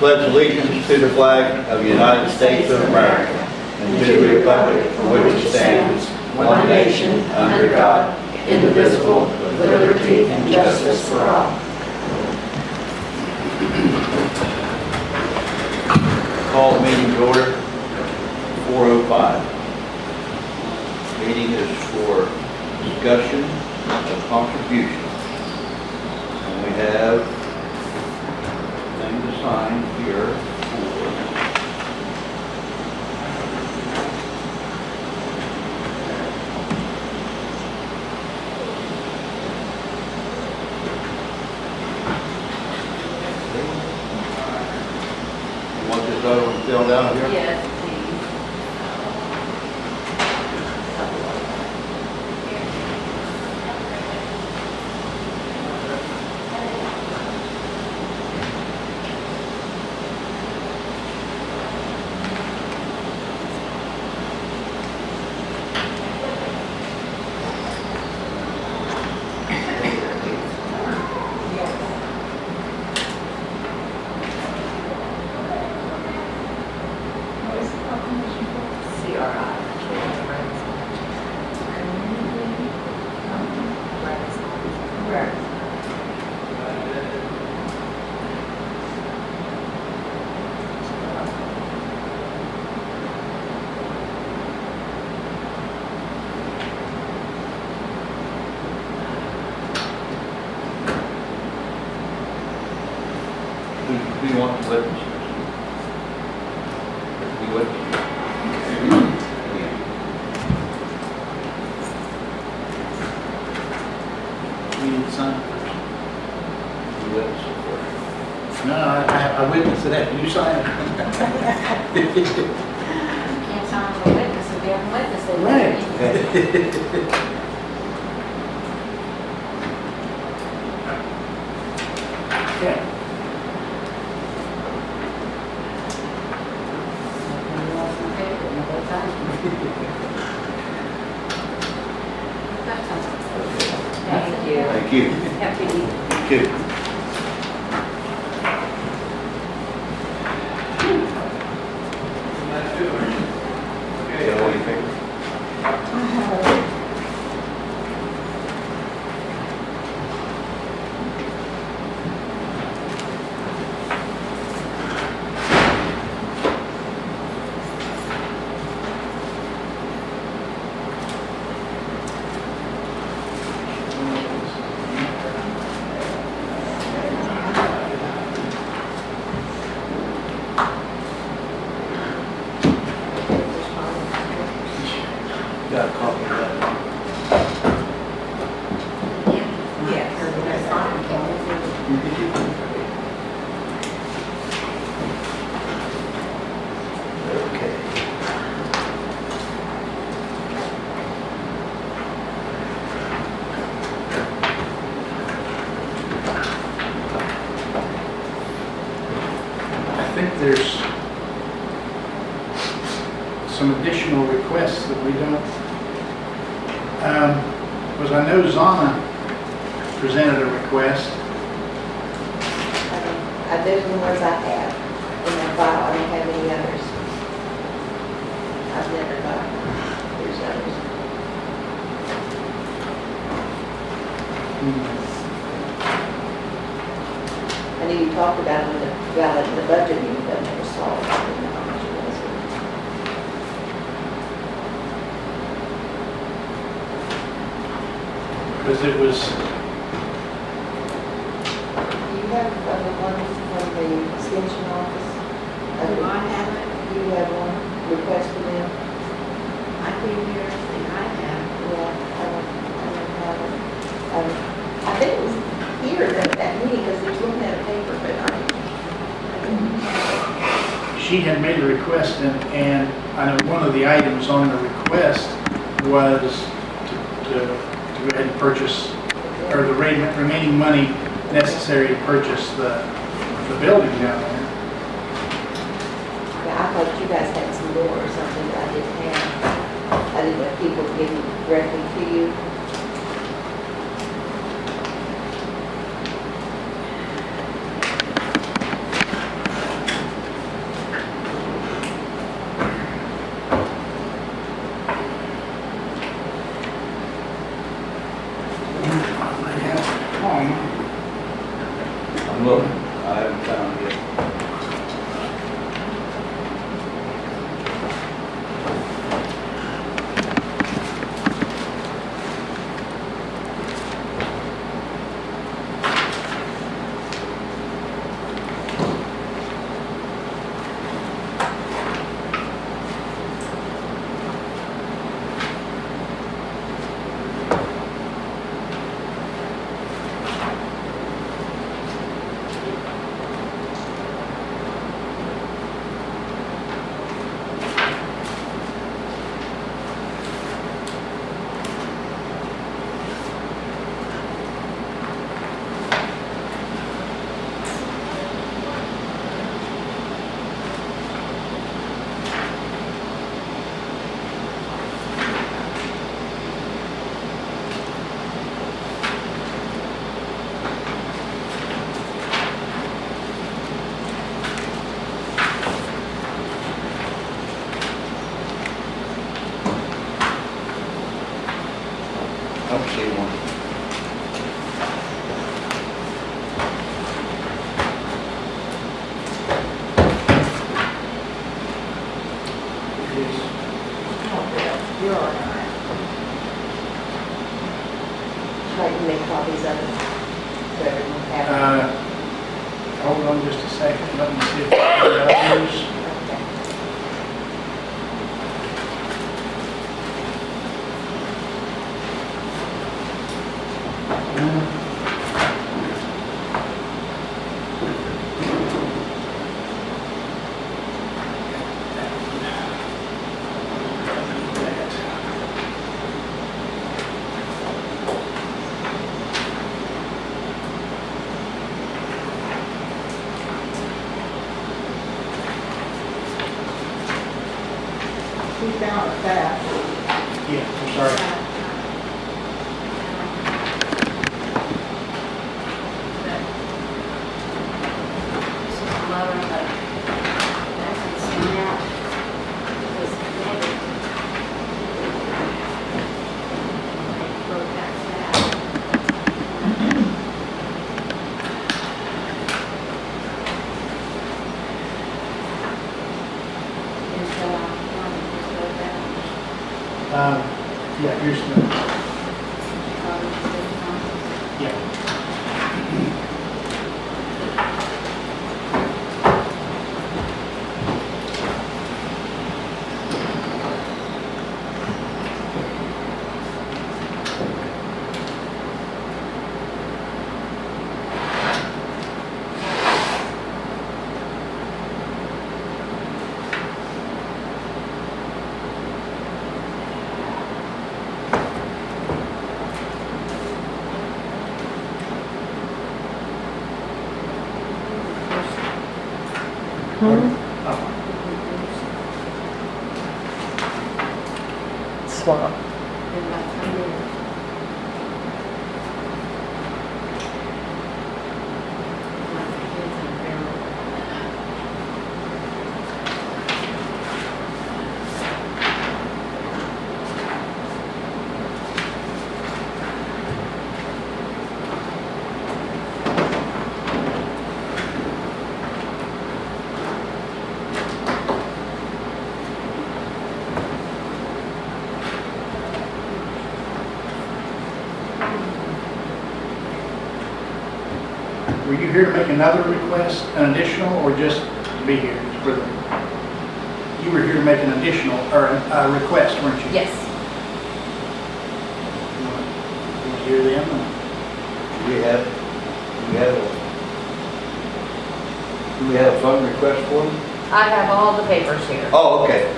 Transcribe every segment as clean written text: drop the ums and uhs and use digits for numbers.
pledge allegiance to the flag of the United States of America and to the republic for which it stands, one nation, under God, indivisible, with liberty and justice for all. Call the meeting to order, 4:05. Meeting is for discussion of contributions. And we have thing to sign here for you want this other one filled out here? Yes, please. Who do you want to witness? You witness? We need to sign first. You witness it first. No, I witnessed that. You sign it. You can't sign for witness if you haven't witnessed it. Right. Okay. Thank you. Thank you. Happy Easter. Thank you. Okay, what do you think? Got a copy of that. Okay. I think there's some additional requests that we don't, because I know Zana presented a request. Those are the ones I have in that file. I don't have any others. I've never got there's others. I knew you talked about it in the budget meeting, but I never saw it. I didn't know how much it was. Because it was, Do you have the one from the extension office? Do I have it? Do you have one request for them? I can hear everything I have. Yeah, I don't have it. I think it was here at that meeting, because it's looking at a paper, but I didn't have it. she had made a request, and I know one of the items on the request was to go ahead and purchase, or the remaining money necessary to purchase the building down there. Yeah, I thought you guys had some more or something that I didn't have. I didn't know if people gave it directly to you. I don't see one. Yes. You're all right. Try to make copies of it. So everyone have it. Hold on just a second, let me see if there are others. Okay. He found it fast. Yeah, I'm sorry. This is lower, but that's seen out. This negative. Go back to that. And so I'm just go down. Yeah, here's the, yeah. Swamp. Were you here to make another request, an additional, or just to be here? For the, you were here to make an additional, or a request, weren't you? Yes. You want to hear them? Do we have a fund request for them? I have all the papers here. Oh, okay.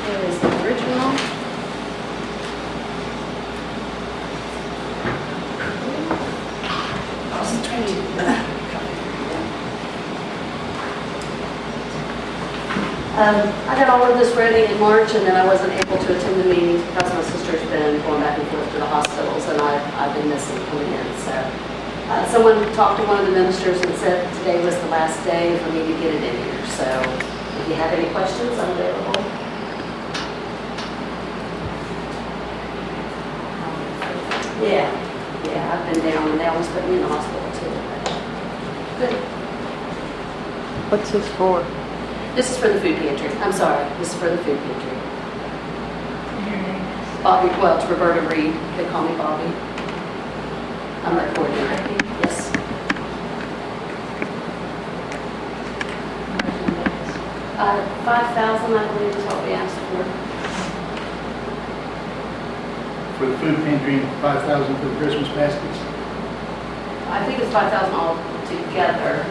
Here is the original. I got all of this ready in March, and then I wasn't able to attend the meetings because my sister's been going back and forth to the hospitals, and I've been missing coming in, so. Someone talked to one of the ministers and said today was the last day for me to get it in here, so if you have any questions, I'm available. Yeah, I've been down, and they almost put me in the hospital too. But good. What's this for? This is for the food pantry. I'm sorry, this is for the food pantry. Bobby, well, it's Roberta Reed. They call me Bobby. I'm the coordinator. Yes. 5,000, I believe, is what we asked for. For the food pantry, and 5,000 for the Christmas baskets? I think it's 5,000 all together.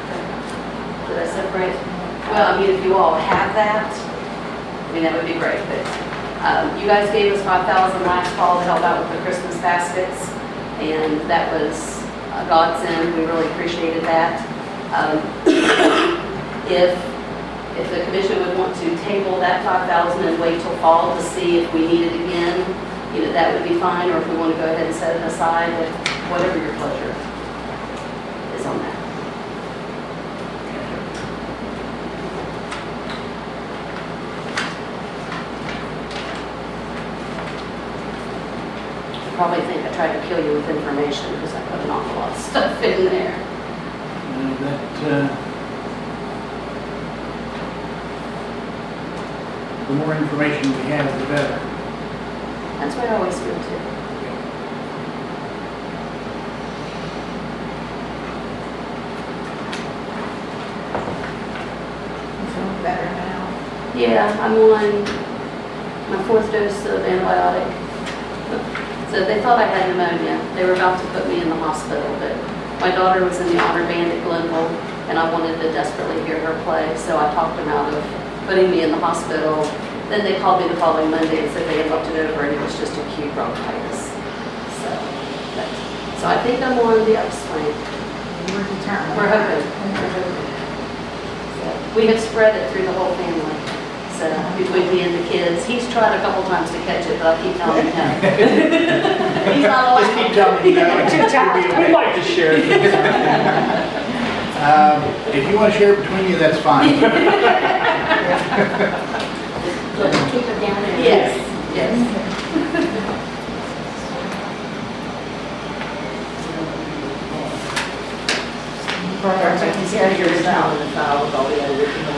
Did I separate? Well, I mean, if you all have that, I mean, that would be great, but you guys gave us 5,000 last fall to help out with the Christmas baskets, and that was a godsend. We really appreciated that. If the commission would want to table that 5,000 and wait till fall to see if we need it again, you know, that would be be fine, or if we want to go ahead and set it aside, whatever your pleasure is on that. You probably think I tried to kill you with information because I put an awful lot of stuff in there. The more information we have, the better. That's what I always feel too. You feel better now? Yeah, I'm on my 4th dose of antibiotic. So they thought I had pneumonia. They were about to put me in the hospital, but my daughter was in the honor band at Glenville, and I wanted to desperately hear her play, so I talked them out of putting me in the hospital. Then they called me the following Monday and said they had looked it over, and it was just acute bronchitis. So I think I'm on the upswing. You were determined. We're hoping. We have spread it through the whole family, so between me and the kids. He's tried a couple times to catch it, but I keep telling him no. He's not allowed. Just keep telling me that. We'd like to share it. If you want to share it between you, that's fine. Keep it down there. Yes, yes.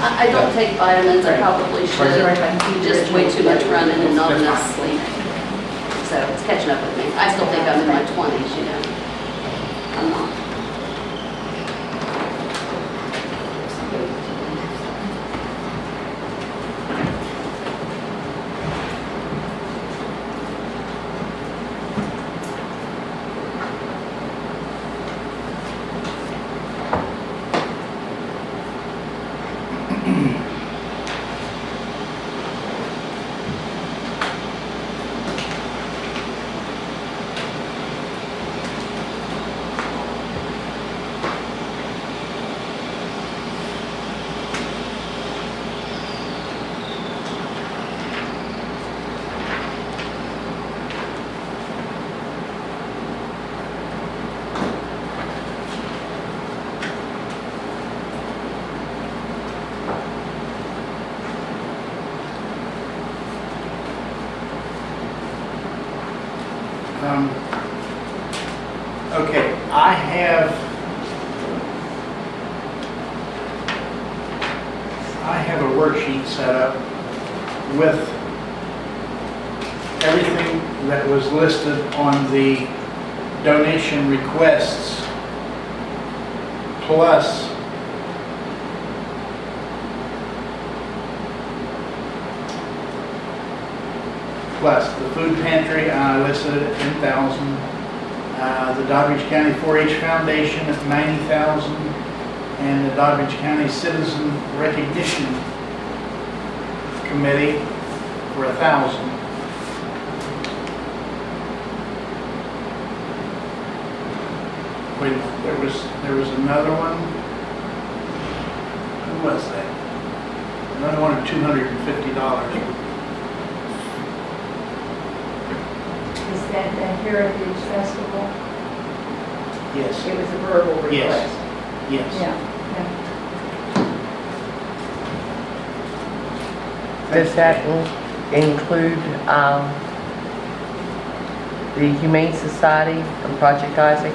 I don't take vitamins, I probably should. Just way too much running and not enough sleep. So it's catching up with me. I still think I'm in my 20s, you know. I'm not. Okay, I have a worksheet set up with everything that was listed on the donation requests, plus the food pantry, I listed it at 10,000. The Doddridge County 4-H Foundation at 90,000, and the Doddridge County Citizen Recognition Committee for 1,000. Wait, there was another one. Who was that? Another one of $250. Is that the Heritage Festival? Yes, It was a verbal request. yes. Yeah. Does that include the Humane Society and Project Isaac?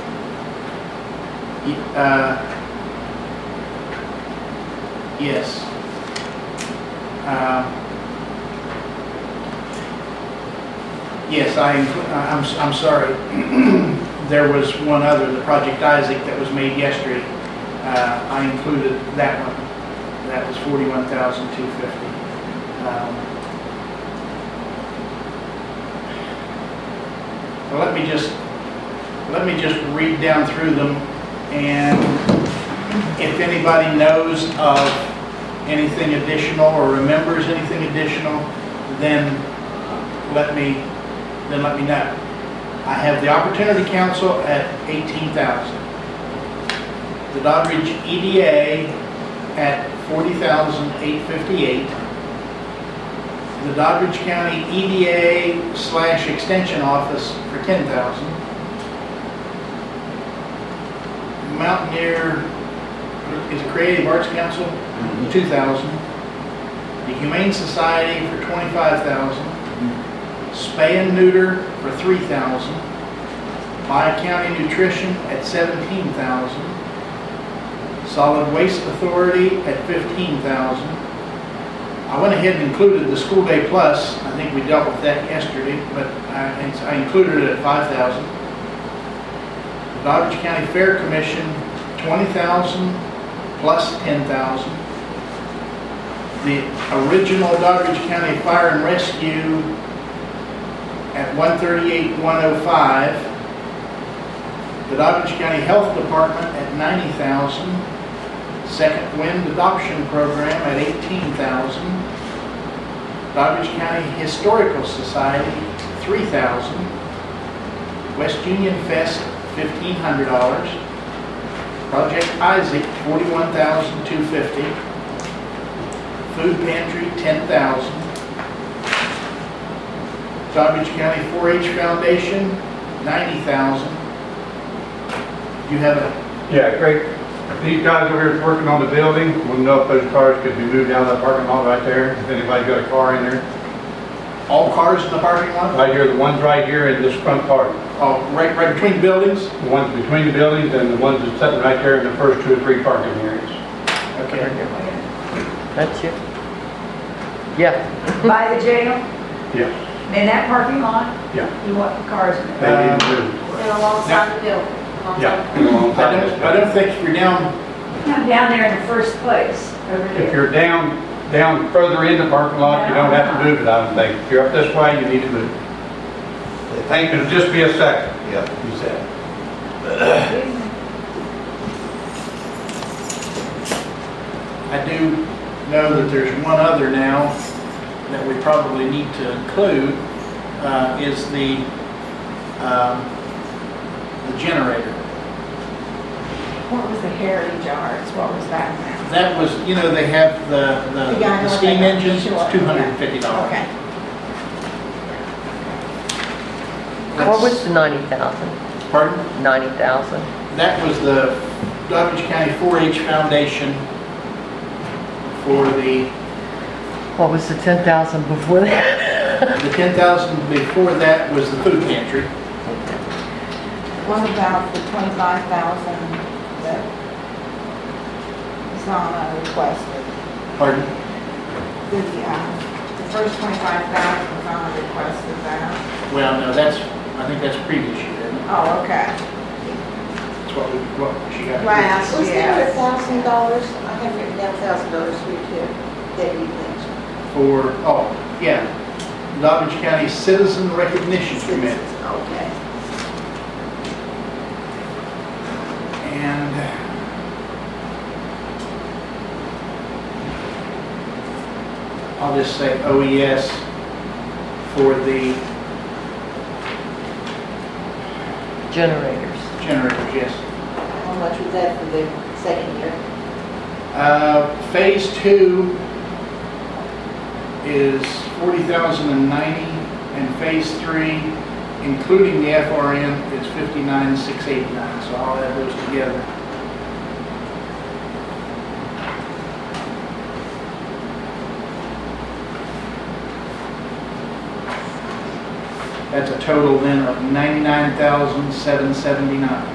Yes. Yes, I'm sorry. There was one other, the Project Isaac, that was made yesterday. I included that one. That was $41,250. Well, let me just read down through them, and if anybody knows of anything additional or remembers anything additional, then let me know. I have the Opportunity Council at 18,000. The Doddridge EDA at 40,858. the Doddridge County EDA/Extension Office for $10,000. Mountaineer is a Creative Arts Council, $2,000. The Humane Society for $25,000. Spay and Neuter for $3,000. Lyon County Nutrition at $17,000. Solid Waste Authority at $15,000. I went ahead and included the School Day Plus. I think we dealt with that yesterday, but I included it at $5,000. Doddridge County Fair Commission, $20,000 plus $10,000. The original Doddridge County Fire and Rescue at $138,105. The Doddridge County Health Department at $90,000. Second Wind Adoption Program at $18,000. Doddridge County Historical Society, $3,000. West Union Fest, $1,500. Project Isaac, $41,250. Food Pantry, $10,000. Doddridge County 4-H Foundation, $90,000. You have a, Yeah, great. These guys over here working on the building, we'll know if those cars could be moved down that parking lot right there, if anybody's got a car in there. all cars in the parking lot? Right here, the ones right here in this front part. Oh, right between buildings? The ones between the buildings and the ones that's sitting right there in the first 2 or 3 parking areas. Okay. That's you? Yeah. By the jail, Yes, in that parking lot, yeah. you want the cars in They there. need to move. And alongside the building. Yeah. I don't think if you're down, Come down there in the first place, over If there. you're down further in the parking lot, you don't have to move it, I don't think. If you're up this way, you need to move. It'll just be a second, Yeah. you said. I do know that there's one other now that we probably need to include, is the generator. What was the Heritage Arts? What was that now? That was, you know, they have the Yeah, I know what steam they are. engines, Sure, it's $250. Okay. What was the 90,000? Pardon? 90,000? That was the Doddridge County 4-H Foundation for the What was the 10,000 before that? 10,000 before that was the food pantry. What about the 25,000 that Zana requested? Pardon? The first 25,000 Zana requested that. Well, no, I think that's previous year, isn't it? Oh, okay. That's what she got. Last, Was there yes. $1,000? I have written down $1,000 here too, that you mentioned. For, oh, yeah, Doddridge County Citizen Recognition Committee. Okay. And I'll just say OES for the Generators. generators, yes. How much was that for the second year? Phase 2 is $40,090, and phase 3, including the FRN, is $59,689, so I'll add those together. That's a total then of $99,779.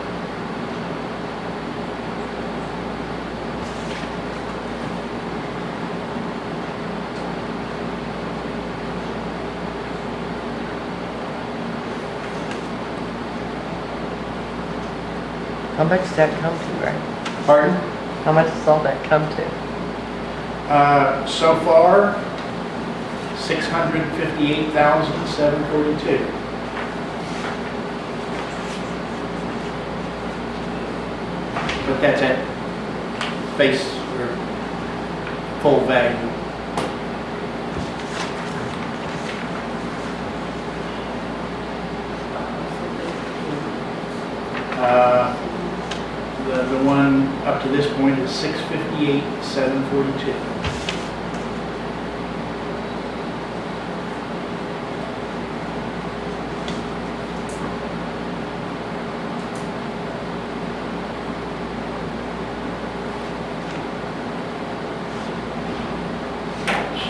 How much does that come to, Ray? Pardon? How much does all that come to? So far, $658,742. But that's at face or full value. The one up to this point is $658,742.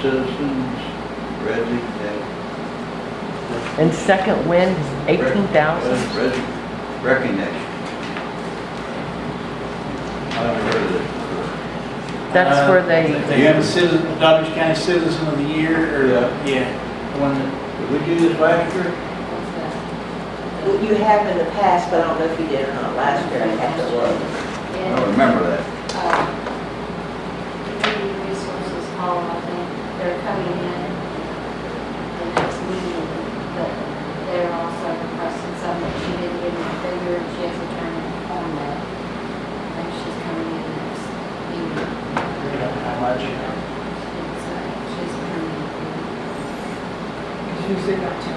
citizens, Reggie, And Second Wind is 18,000. Reggie, recognition. I haven't heard of this before. That's where they, They have a citizen, Dodgers County Citizen of the Year, or, yeah, the one that, Did we do this last year? Well, you have in the past, but I don't know if you did or not last year, I have to look. I don't remember that. Community Resources Hall, I think, they're coming in the next meeting, but they're also requesting some that she didn't get any figure, and she has to turn on that. I think she's coming in next meeting. how much? She's coming in. It's usually about 10,000.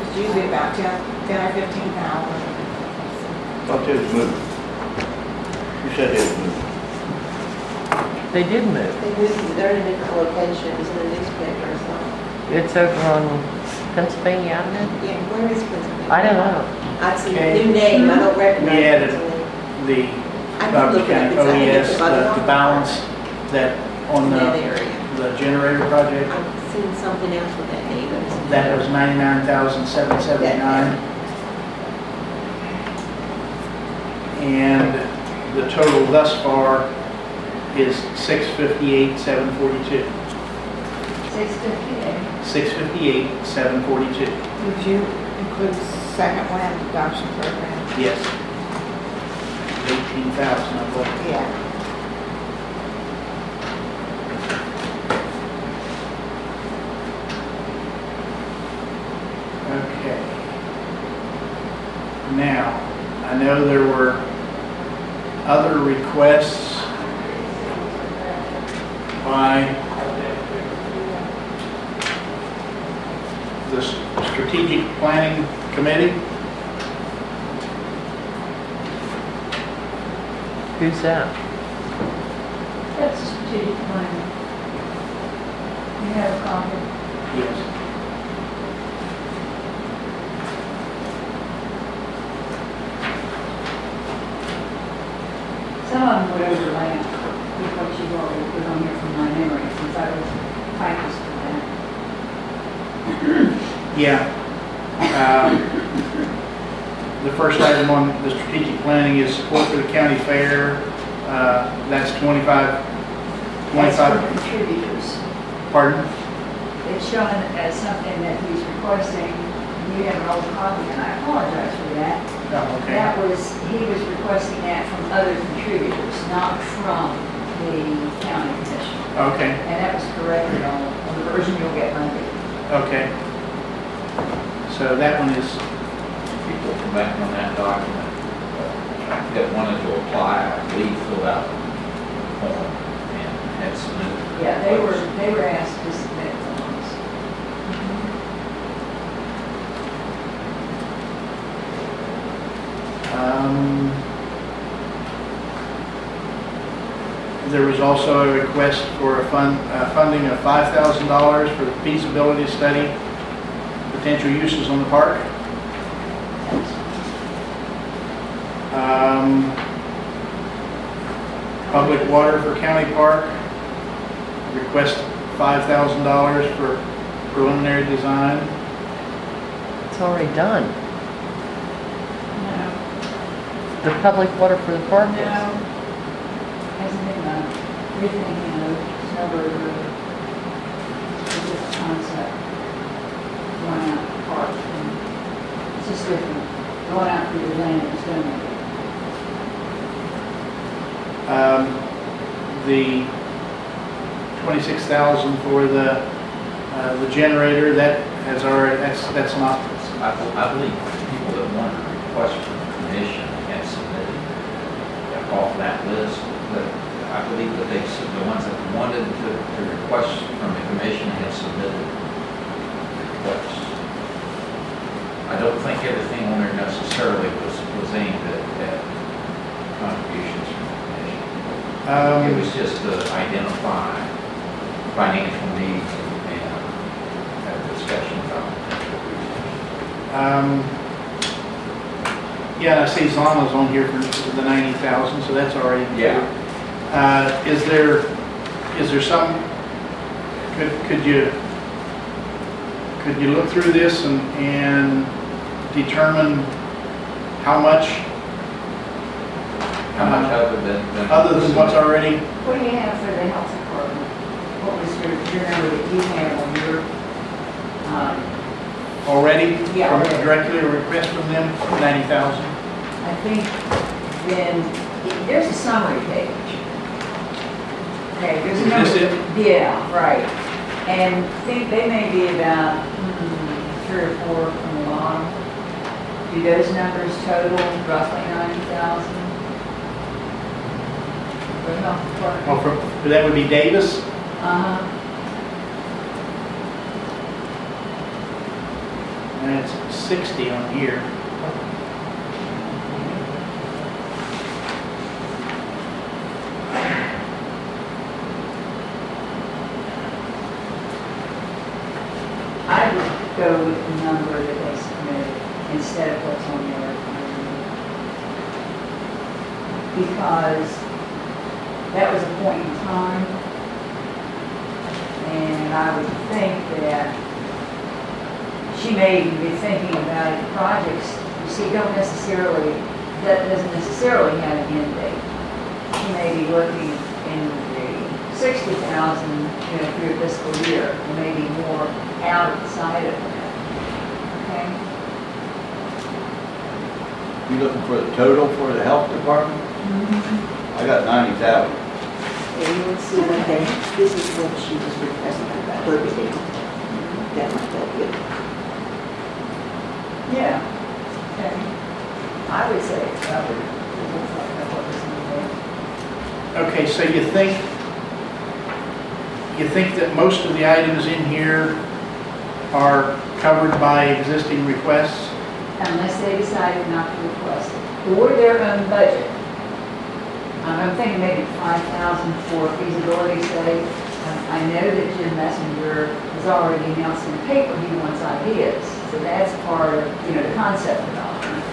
It's usually about 10 or 15,000. Thought they was moving. You said they was moving. they did move. They moved, they're in a different location, it's in the newspaper or something. It's over on Pennsylvania Avenue. Yeah, where is Pennsylvania? I don't know. I see Okay. a new name, I don't recognize We added Pennsylvania. The I can Dodgers look it up, County it's, I think OES, it's about the balance that on in that the area. generator project, I've seen something else with that name. but it's- that was 99,779. And the total thus far is 658,742. 658. 658,742. Would you include second wind adoption program? Yes. 18,000, I believe. Yeah. Okay. Now, I know there were other requests by the Strategic Planning Committee. Who's that? That's a strategic plan. You have a copy. Yes. Some of them would overlap with what you've already put on here from my memory, since I was practiced for that. Yeah. The first item on the strategic planning is support for the county fair. That's 25, That's for contributors. pardon? It's shown as something that he's requesting. You have an old copy, and I apologize for that. Oh, okay. That was, he was requesting that from other contributors, not from the county commission. Okay, And that was corrected on the version you'll get Monday. okay. So that one is, People come back on that document that wanted to apply, I believe, filled out the form and had submitted. Yeah, they were asked to submit forms. there was also a request for a funding of $5,000 for the feasibility study, potential uses on the park. Public water for county park, request $5,000 for preliminary design. It's already done. No, The public water for the park is. hasn't been done. Everything, it's never, it's just a concept. Going out to the park, and it's just different. Going out through the land is done. The 26,000 for the generator, that has already, that's not, I believe people that wanted to request from the commission had submitted off that list, but I believe that the ones that wanted to request from the commission had submitted requests. I don't think everything on there necessarily was aimed at contributions from the commission. It was just to identify financial needs and have a discussion about potential resources. yeah, I see Zana's on here for the 90,000, so that's already. Yeah. Is there some could you look through this and determine how much, How much other than? other than what's already, What do you have for the health department? What was your number that you have on your, already Yeah, from already. directly a request from them, 90,000? I think then, there's a summary page. Okay, there's a Is number. this it? Yeah, right. And I think they may be about 3 or 4 from the bottom. Do those numbers total roughly 90,000? For the health department? Oh, that would be Davis? Uh-huh. And it's 60 on here. I would go with the number that they submitted instead of what's on the other plan. Because that was a point in time. And I would think that she may even be thinking about it, projects, you see, don't necessarily, that doesn't necessarily have an end date. She may be looking in the 60,000, through a fiscal year, and maybe more outside of that. Okay? You looking for the total for the health department? I got 90,000. And you will see what they, this is what she was requesting about her bidding. That might help you. Yeah. Okay. I would say it's covered. It looks like that's what it's gonna Okay, so you think that most of the items in here are covered by existing requests? be. Unless they decided not to request it. Or their own budget. I'm thinking maybe 5,000 for feasibility study. I know that Jim Messenger has already announced in the paper he wants ideas. So that's part of, the concept development.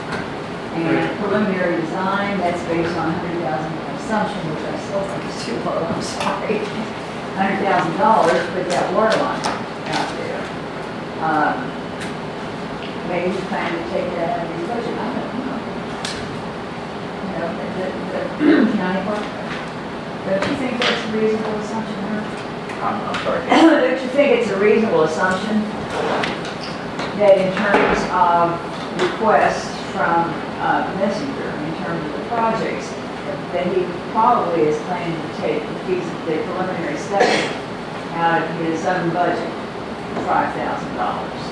And preliminary design, that's based on 100,000 assumption, which I still think is too low, I'm sorry. $100,000 to put that water line out there. Maybe he's planning to take that out of his budget, I don't know. The county clerk. Don't you think that's a reasonable assumption, Herb? I'm sorry. Don't you think it's a reasonable assumption that in terms of requests from Messenger, in terms of the projects, that he probably is planning to take the preliminary study out of his own budget, $5,000?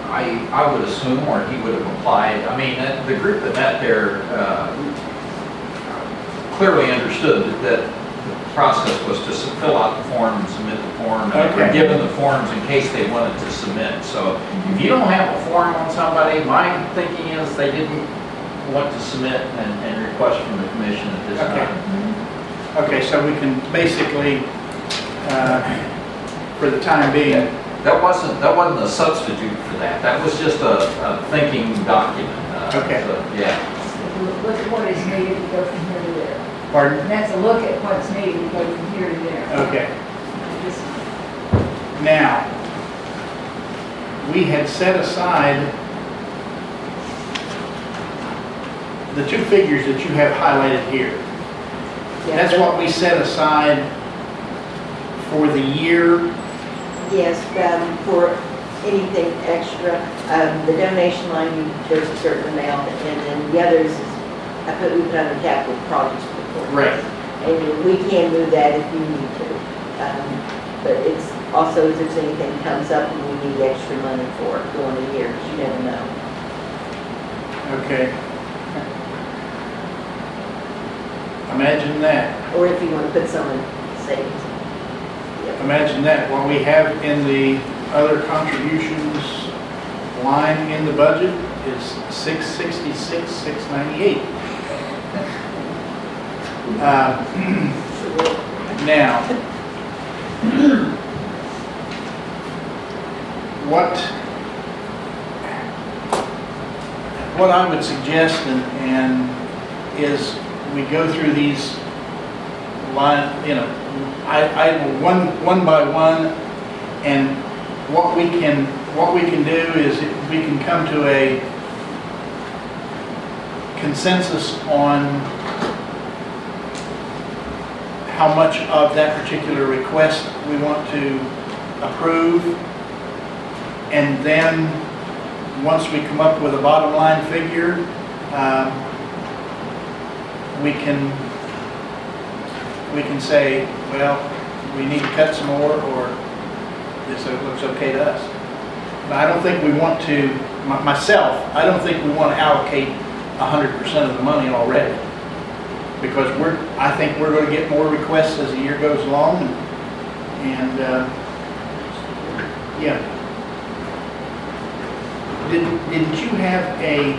I would assume, or he would have applied, the group that met there clearly understood that the process was to fill out the form and submit the form, and they were Okay. given the forms in case they wanted to submit. So if you don't have a form on somebody, my thinking is they didn't want to submit and request from the commission at this Okay. time. Okay, so we can basically, for the time being, That wasn't a substitute for that. That was just a thinking document. Okay. So, yeah. Look at what is needed to go from here to there. pardon? And that's a look at what's needed to go from here to there. Okay. Just- Now, we had set aside the two figures that you have highlighted here. That's what we set aside for the year. Yes, for anything extra, the donation line, there's a certain amount, and then the others, we put on the capital projects report. Right. And we can move that if you need to. But it's also, if there's anything that comes up and we need extra money for during the year, 'cause you never know. Okay. Imagine that. Or if you want to put some in savings. Yep. Imagine that. What we have in the other contributions line in the budget is $666, $698. Now, what I would suggest and is we go through these line, one by one, and what we can do is we can come to a consensus on how much of that particular request we want to approve. And then, once we come up with a bottom line figure, we can say, well, we need to cut some more, or this looks okay to us. But I don't think we want to, myself, I don't think we want to allocate 100% of the money already. Because I think we're going to get more requests as the year goes along, and yeah. Didn't you have a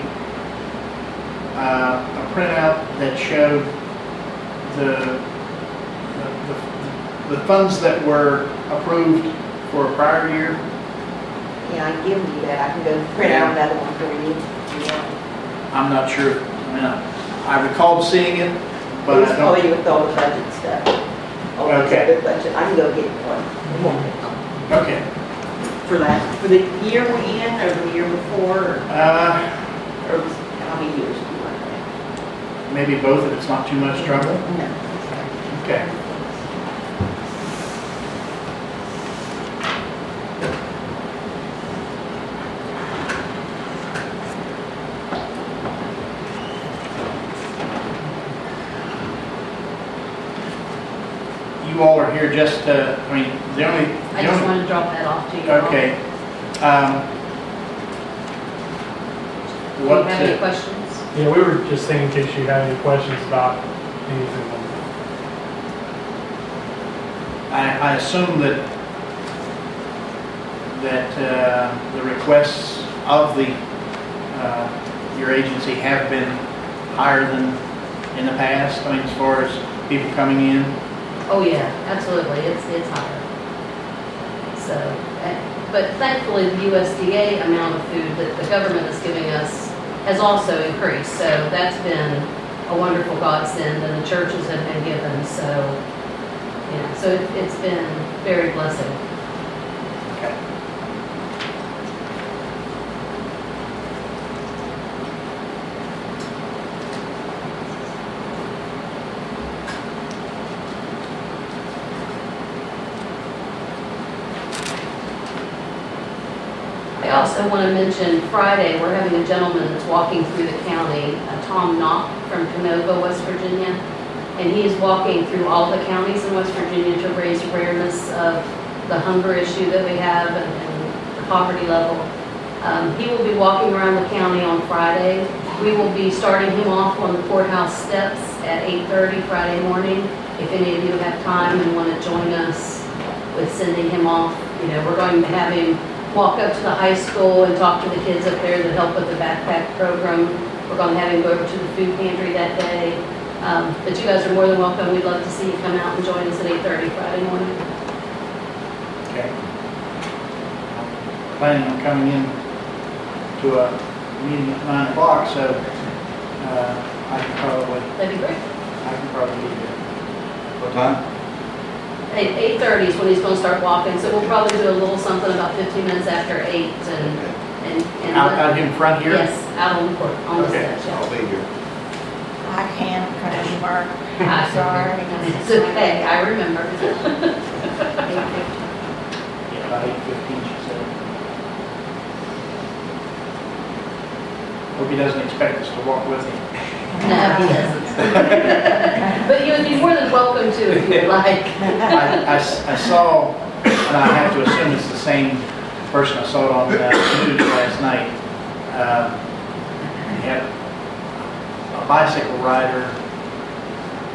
printout that showed the funds that were approved for a prior year? Yeah, I can give you that. I can go print out another one for you. Yeah. I'm not sure. I mean, I recalled seeing it, but It was I don't. probably with all the budget stuff. All the Okay. good budget. I can go get one. Okay. For the year we're in, or the year before, or how many years do you want that? Maybe both if it's not too much trouble. No. Okay. You all are here just to, I mean, I just wanted to drop that off to you. Okay. Do you What, have any questions? Yeah, we were just thinking in case you had any questions about anything. I assume that the requests of your agency have been higher than in the past, I mean, as far as people coming in? Oh, yeah, absolutely, it's higher. So, but thankfully, the USDA amount of food that the government is giving us has also increased, so that's been a wonderful godsend, and the churches have been given, so, so it's been very blessing. Okay. I also want to mention Friday, we're having a gentleman that's walking through the county, Tom Knock from Canova, West Virginia. And he is walking through all the counties in West Virginia to raise awareness of the hunger issue that we have and the poverty level. He will be walking around the county on Friday. We will be starting him off on the courthouse steps at 8:30 Friday morning. If any of you have time and want to join us with sending him off, we're going to have him walk up to the high school and talk to the kids up there that help with the backpack program. We're going to have him go over to the food pantry that day. But you guys are more than welcome. We'd love to see you come out and join us at 8:30 Friday morning. Okay. Planning on coming in to a meeting at 9 o'clock, so I can probably That'd be great. be there. What time? 8:30 is when he's going to start walking, so we'll probably do a little something about 15 minutes after 8 and Out here in front here? Yes, out on the court, on the Okay. steps, yeah. I'll be here. I can't, because you work. I- Sorry. It's okay, I remember. Yeah, about 8:15, she said. Hope he doesn't expect us to walk with him. No, he doesn't. But you would be more than welcome to if you would like. I saw, and I have to assume it's the same person, I saw it on the news last night. He had a bicycle rider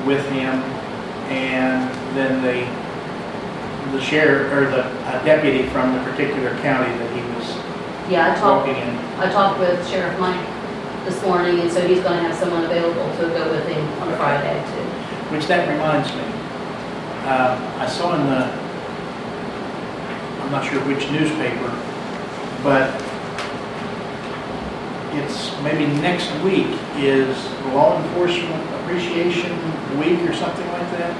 with him, and then the sheriff, or the deputy from the particular county that he was Yeah, walking in. I talked with Sheriff Mike this morning, and so he's going to have someone available to go with him on Friday too. Which that reminds me, I saw in the, I'm not sure which newspaper, but it's maybe next week is Law Enforcement Appreciation Week or something like that.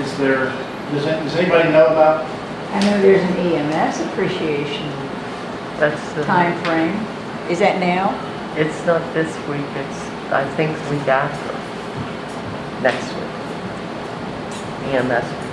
Is there, does anybody know about, I know there's an EMS appreciation That's the, time frame. Is that now? it's not this week, it's, I think, week after, next week. EMS